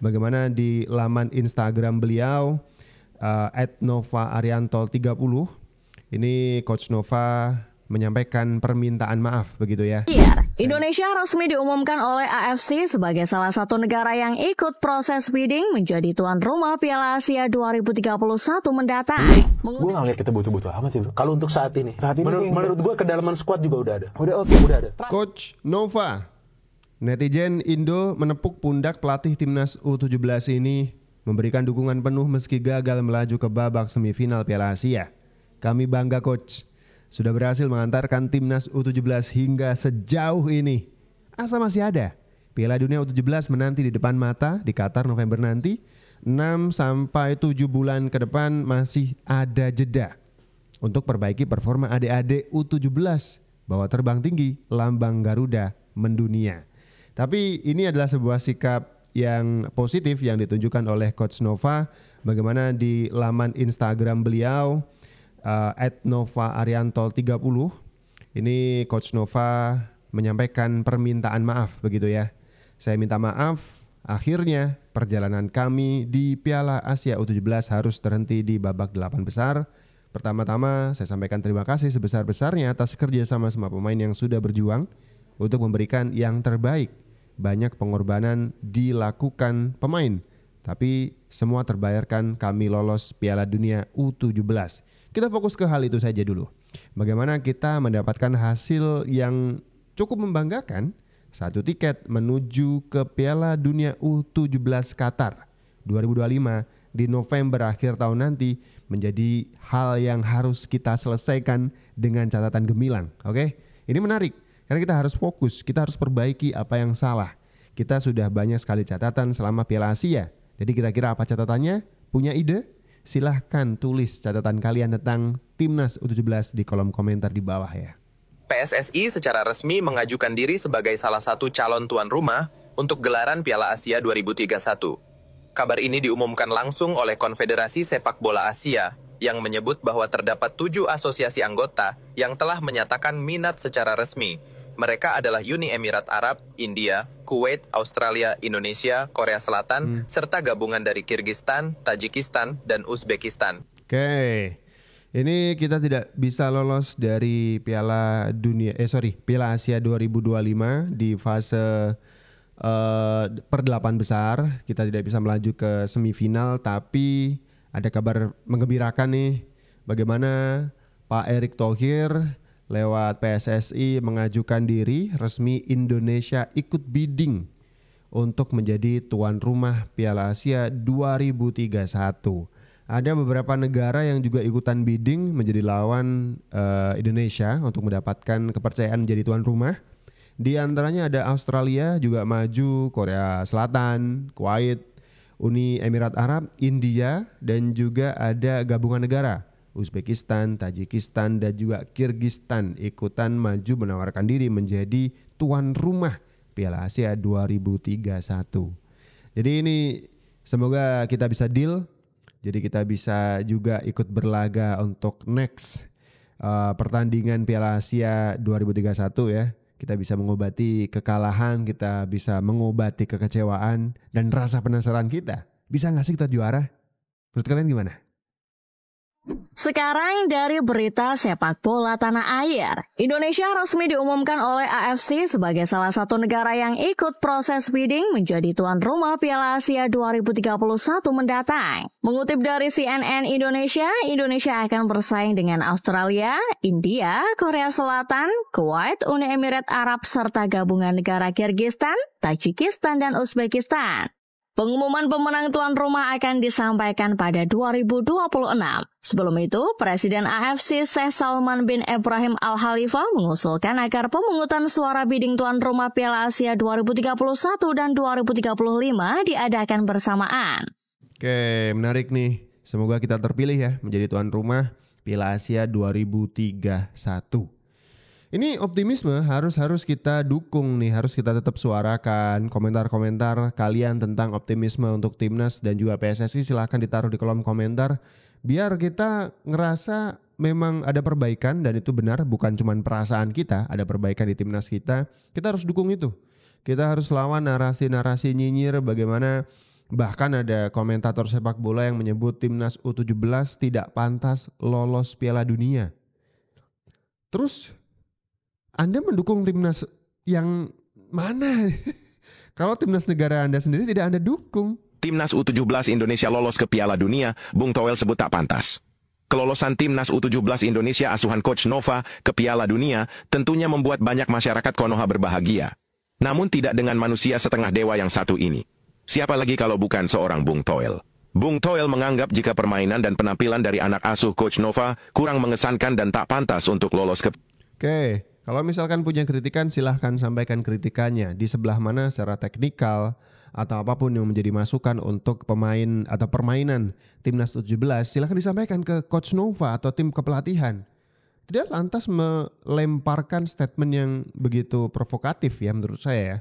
bagaimana di laman Instagram beliau @nova_arianto30 ini Coach Nova menyampaikan permintaan maaf begitu ya. Indonesia resmi diumumkan oleh AFC sebagai salah satu negara yang ikut proses bidding menjadi tuan rumah Piala Asia 2031 mendatang. Gue nggak lihat kita butuh-butuh amat sih bro. Kalau untuk saat ini menurut gue kedalaman squad juga udah ada. Udah ada. Coach Nova, netizen Indo menepuk pundak pelatih timnas U17 ini, memberikan dukungan penuh meski gagal melaju ke babak semifinal Piala Asia. Kami bangga coach, sudah berhasil mengantarkan timnas U17 hingga sejauh ini. Asa masih ada. Piala Dunia U17 menanti di depan mata di Qatar November nanti. 6-7 bulan ke depan masih ada jeda untuk perbaiki performa adik-adik U17 bawa terbang tinggi lambang Garuda mendunia. Tapi ini adalah sebuah sikap yang positif yang ditunjukkan oleh Coach Nova, bagaimana di laman Instagram beliau @nova_arianto30 ini Coach Nova menyampaikan permintaan maaf begitu ya. Saya minta maaf, akhirnya perjalanan kami di Piala Asia U17 harus terhenti di babak 8 besar. Pertama-tama saya sampaikan terima kasih sebesar-besarnya atas kerjasama semua pemain yang sudah berjuang untuk memberikan yang terbaik. Banyak pengorbanan dilakukan pemain, tapi semua terbayarkan, kami lolos Piala Dunia U17. Kita fokus ke hal itu saja dulu. Bagaimana kita mendapatkan hasil yang cukup membanggakan, satu tiket menuju ke Piala Dunia U17 Qatar 2025 di November akhir tahun nanti menjadi hal yang harus kita selesaikan dengan catatan gemilang. Oke? Ini menarik karena kita harus fokus, kita harus perbaiki apa yang salah. Kita sudah banyak sekali catatan selama Piala Asia. Jadi kira-kira apa catatannya? Punya ide? Silahkan tulis catatan kalian tentang timnas U17 di kolom komentar di bawah ya. PSSI secara resmi mengajukan diri sebagai salah satu calon tuan rumah untuk gelaran Piala Asia 2031. Kabar ini diumumkan langsung oleh Konfederasi Sepak Bola Asia yang menyebut bahwa terdapat 7 asosiasi anggota yang telah menyatakan minat secara resmi. Mereka adalah Uni Emirat Arab, India, Kuwait, Australia, Indonesia, Korea Selatan, serta gabungan dari Kirgistan, Tajikistan, dan Uzbekistan. Oke, ini kita tidak bisa lolos dari Piala Asia 2025 di fase per 8 besar. Kita tidak bisa melaju ke semifinal, tapi ada kabar menggembirakan nih. Bagaimana Pak Erick Thohir lewat PSSI mengajukan diri resmi Indonesia ikut bidding untuk menjadi tuan rumah Piala Asia 2031. Ada beberapa negara yang juga ikutan bidding menjadi lawan Indonesia untuk mendapatkan kepercayaan menjadi tuan rumah. Di antaranya ada Australia juga maju, Korea Selatan, Kuwait, Uni Emirat Arab, India, dan juga ada gabungan negara Uzbekistan, Tajikistan, dan juga Kirgistan ikutan maju menawarkan diri menjadi tuan rumah Piala Asia 2031. Jadi ini semoga kita bisa deal. Jadi kita bisa juga ikut berlaga untuk next pertandingan Piala Asia 2031 ya. Kita bisa mengobati kekalahan, kita bisa mengobati kekecewaan dan rasa penasaran kita. Bisa gak sih kita juara? Menurut kalian gimana? Sekarang dari berita sepak bola tanah air. Indonesia resmi diumumkan oleh AFC sebagai salah satu negara yang ikut proses bidding menjadi tuan rumah Piala Asia 2031 mendatang. Mengutip dari CNN Indonesia, Indonesia akan bersaing dengan Australia, India, Korea Selatan, Kuwait, Uni Emirat Arab, serta gabungan negara Kirgistan, Tajikistan, dan Uzbekistan. Pengumuman pemenang tuan rumah akan disampaikan pada 2026. Sebelum itu, Presiden AFC Sheikh Salman bin Ibrahim Al Khalifa mengusulkan agar pemungutan suara bidding tuan rumah Piala Asia 2031 dan 2035 diadakan bersamaan. Oke, menarik nih. Semoga kita terpilih ya menjadi tuan rumah Piala Asia 2031. Ini optimisme harus kita dukung nih, harus kita tetap suarakan. Komentar-komentar kalian tentang optimisme untuk timnas dan juga PSSI silahkan ditaruh di kolom komentar. Biar kita ngerasa memang ada perbaikan dan itu benar, bukan cuma perasaan kita, ada perbaikan di timnas kita. Kita harus dukung itu. Kita harus lawan narasi-narasi nyinyir bagaimana Bahkan ada komentator sepak bola yang menyebut timnas U17 tidak pantas lolos Piala Dunia. Terus Anda mendukung timnas yang mana? Kalau timnas negara Anda sendiri tidak Anda dukung. Timnas U17 Indonesia lolos ke Piala Dunia, Bung Toel sebut tak pantas. Kelolosan Timnas U17 Indonesia asuhan Coach Nova ke Piala Dunia tentunya membuat banyak masyarakat Konoha berbahagia. Namun tidak dengan manusia setengah dewa yang satu ini. Siapa lagi kalau bukan seorang Bung Toel? Bung Toel menganggap jika permainan dan penampilan dari anak asuh Coach Nova kurang mengesankan dan tak pantas untuk lolos ke... Oke, kalau misalkan punya kritikan silahkan sampaikan kritikannya. Di sebelah mana secara teknikal atau apapun yang menjadi masukan untuk pemain atau permainan Timnas U17 silahkan disampaikan ke Coach Nova atau tim kepelatihan. Tidak lantas melemparkan statement yang begitu provokatif ya menurut saya ya.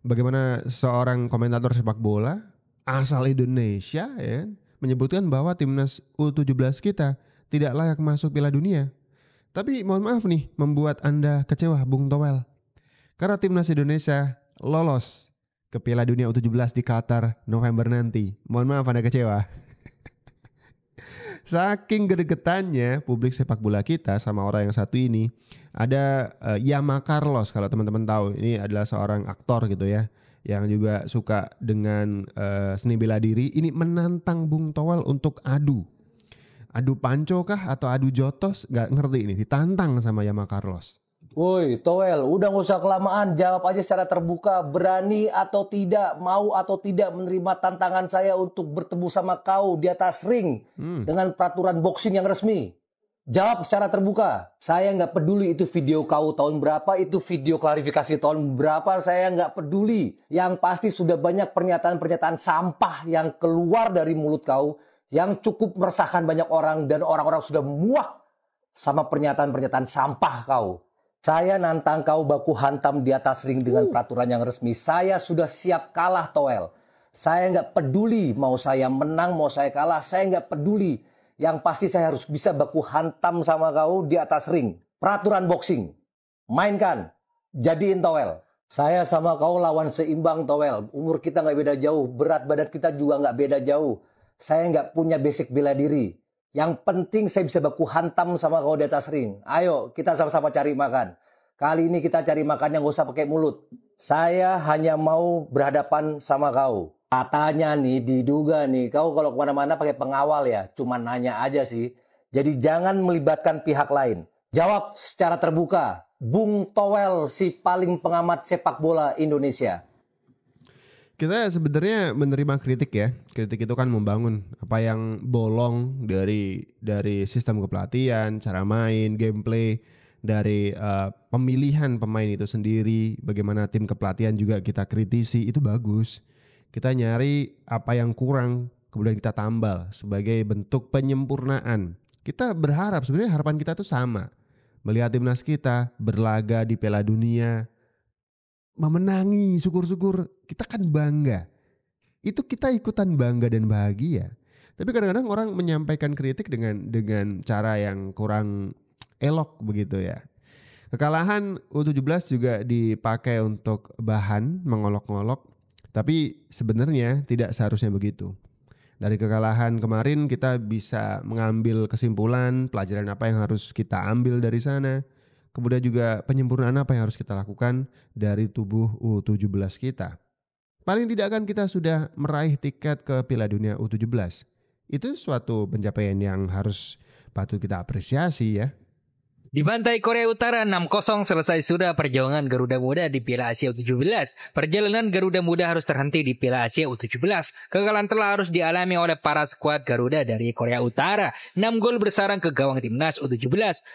Bagaimana seorang komentator sepak bola asal Indonesia ya menyebutkan bahwa timnas U17 kita tidak layak masuk Piala Dunia. Tapi mohon maaf nih membuat Anda kecewa Bung Toel. Karena timnas Indonesia lolos ke Piala Dunia U17 di Qatar November nanti. Mohon maaf Anda kecewa. Saking gregetannya publik sepak bola kita sama orang yang satu ini, ada Yama Carlos kalau teman-teman tahu. Ini adalah seorang aktor gitu ya, yang juga suka dengan seni bela diri. Ini menantang Bung Toel untuk adu panco kah atau adu jotos? Gak ngerti ini, ditantang sama Yama Carlos. Woi Toel, udah gak usah kelamaan, jawab aja secara terbuka, berani atau tidak, mau atau tidak menerima tantangan saya untuk bertemu sama kau di atas ring dengan peraturan boxing yang resmi. Jawab secara terbuka, saya nggak peduli itu video kau tahun berapa, itu video klarifikasi tahun berapa, saya nggak peduli. Yang pasti sudah banyak pernyataan-pernyataan sampah yang keluar dari mulut kau, yang cukup meresahkan banyak orang dan orang-orang sudah muak sama pernyataan-pernyataan sampah kau. Saya nantang kau baku hantam di atas ring dengan peraturan yang resmi. Saya sudah siap kalah Toel. Saya nggak peduli mau saya menang, mau saya kalah. Saya nggak peduli. Yang pasti saya harus bisa baku hantam sama kau di atas ring. Peraturan boxing. Mainkan. Jadiin Toel. Saya sama kau lawan seimbang Toel. Umur kita nggak beda jauh. Berat badan kita juga nggak beda jauh. Saya nggak punya basic bela diri. Yang penting saya bisa baku hantam sama kau di atas ring. Ayo kita sama-sama cari makan. Kali ini kita cari makan yang gak usah pakai mulut. Saya hanya mau berhadapan sama kau. Katanya nih, diduga nih, kau kalau kemana-mana pakai pengawal ya. Cuma nanya aja sih. Jadi jangan melibatkan pihak lain. Jawab secara terbuka. Bung Toel si paling pengamat sepak bola Indonesia. Kita sebenarnya menerima kritik ya. Kritik itu kan membangun apa yang bolong dari sistem kepelatihan, cara main, gameplay, dari pemilihan pemain itu sendiri, bagaimana tim kepelatihan juga kita kritisi, itu bagus. Kita nyari apa yang kurang, kemudian kita tambal sebagai bentuk penyempurnaan. Kita berharap, sebenarnya harapan kita itu sama. Melihat timnas kita berlaga di Piala Dunia, memenangi, syukur-syukur, kita kan bangga. Itu kita ikutan bangga dan bahagia. Tapi kadang-kadang orang menyampaikan kritik dengan cara yang kurang elok begitu ya. Kekalahan U17 juga dipakai untuk bahan mengolok-ngolok, tapi sebenarnya tidak seharusnya begitu. Dari kekalahan kemarin kita bisa mengambil kesimpulan, pelajaran apa yang harus kita ambil dari sana. Kemudian juga penyempurnaan apa yang harus kita lakukan dari tubuh U17 kita. Paling tidak kan kita sudah meraih tiket ke Piala Dunia U17. Itu suatu pencapaian yang harus patut kita apresiasi ya. Di pantai Korea Utara 6-0 selesai sudah perjuangan Garuda Muda di Piala Asia U17. Perjalanan Garuda Muda harus terhenti di Piala Asia U17. Kekalahan telah harus dialami oleh para skuad Garuda dari Korea Utara. 6 gol bersarang ke gawang timnas U17.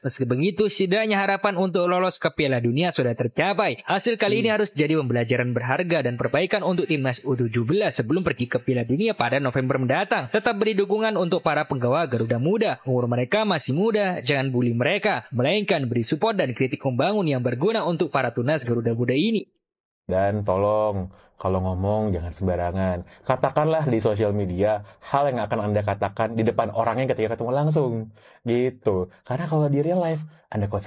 Meski begitu, setidaknya harapan untuk lolos ke Piala Dunia sudah tercapai. Hasil kali ini harus jadi pembelajaran berharga dan perbaikan untuk timnas U17 sebelum pergi ke Piala Dunia pada November mendatang. Tetap beri dukungan untuk para penggawa Garuda Muda. Umur mereka masih muda, jangan bully mereka, melainkan beri support dan kritik membangun yang berguna untuk para tunas Garuda Muda ini. Dan tolong, kalau ngomong jangan sembarangan. Katakanlah di sosial media hal yang akan Anda katakan di depan orangnya ketika ketemu langsung. Gitu. Karena kalau di real life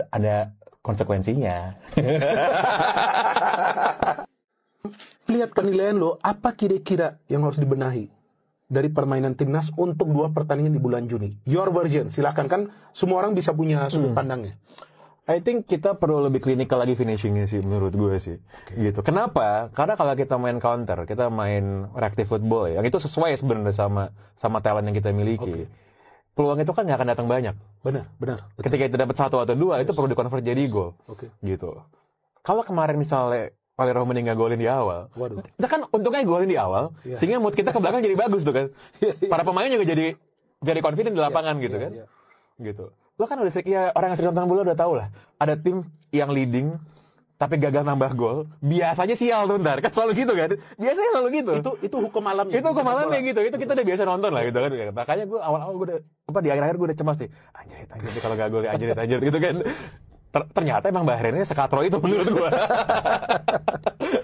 ada konsekuensinya. lihat penilaian lo, apa kira-kira yang harus dibenahi dari permainan timnas untuk 2 pertandingan di bulan Juni? Your version, silahkan, kan semua orang bisa punya sudut pandangnya. I think kita perlu lebih klinikal lagi finishingnya sih menurut gue sih. Gitu. Kenapa? Karena kalau kita main counter, kita main reactive football yang itu sesuai sebenarnya sama talent yang kita miliki. Peluang itu kan nggak akan datang banyak. Benar. Ketika kita dapat 1 atau 2 itu perlu dikonvert jadi gol. Gitu. Kalau kemarin misalnya Oli Romani nggak golin di awal, kita kan untungnya golin di awal, sehingga mood kita ke belakang jadi bagus tuh kan. Para pemain juga jadi confident di lapangan gitu kan. Gitu. Lo kan udah orang yang sering nonton bola udah tahu lah. Ada tim yang leading tapi gagal nambah gol, biasanya sial tuh ntar. Kan selalu gitu kan. Biasanya selalu gitu. Itu hukum alamnya. Itu hukum alamnya gitu. Itu kita udah biasa nonton lah gitu kan. Makanya gue awal-awal gue udah di akhir-akhir gue udah cemas nih. Anjir kalau gagal anjir gitu kan. Ternyata emang Bahrainnya sekatro itu menurut gue.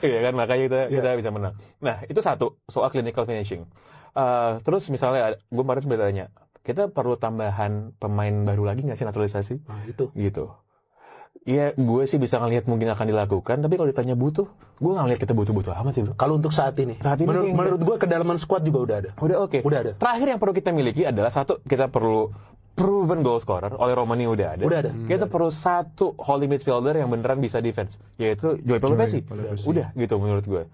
Iya kan, makanya kita bisa menang. Nah, itu satu soal clinical finishing. Terus misalnya gue kemarin bertanya, kita perlu tambahan pemain baru lagi nggak sih naturalisasi? Nah, itu. Gitu. Iya, gue sih bisa ngelihat mungkin akan dilakukan, tapi kalau ditanya butuh, gue nggak ngelihat kita butuh-butuh amat sih. Kalau untuk saat ini menurut gue kedalaman squad juga udah ada. Udah oke. Udah ada. Terakhir yang perlu kita miliki adalah satu, kita perlu proven goal scorer. Oli Romani udah ada. Kita perlu satu holding midfielder yang beneran bisa defense, yaitu Joy Pelupesi. Udah gitu menurut gue.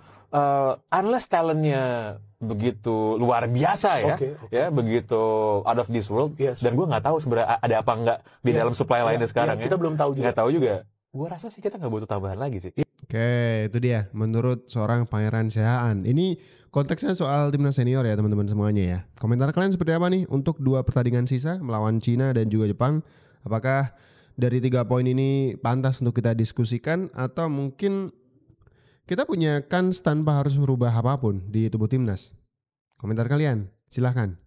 Unless talentnya begitu luar biasa ya, ya begitu out of this world. Dan gue nggak tahu sebenarnya ada apa nggak di dalam supply lainnya sekarang. Kita belum tahu juga. Nggak tahu juga. Gue rasa sih kita nggak butuh tambahan lagi sih. Oke, itu dia. Menurut seorang Pangeran Siahaan. Ini konteksnya soal timnas senior ya teman-teman semuanya ya. Komentar kalian seperti apa nih untuk 2 pertandingan sisa melawan Cina dan juga Jepang? Apakah dari 3 poin ini pantas untuk kita diskusikan atau mungkin kita punya kans tanpa harus merubah apapun di tubuh timnas? Komentar kalian, silahkan.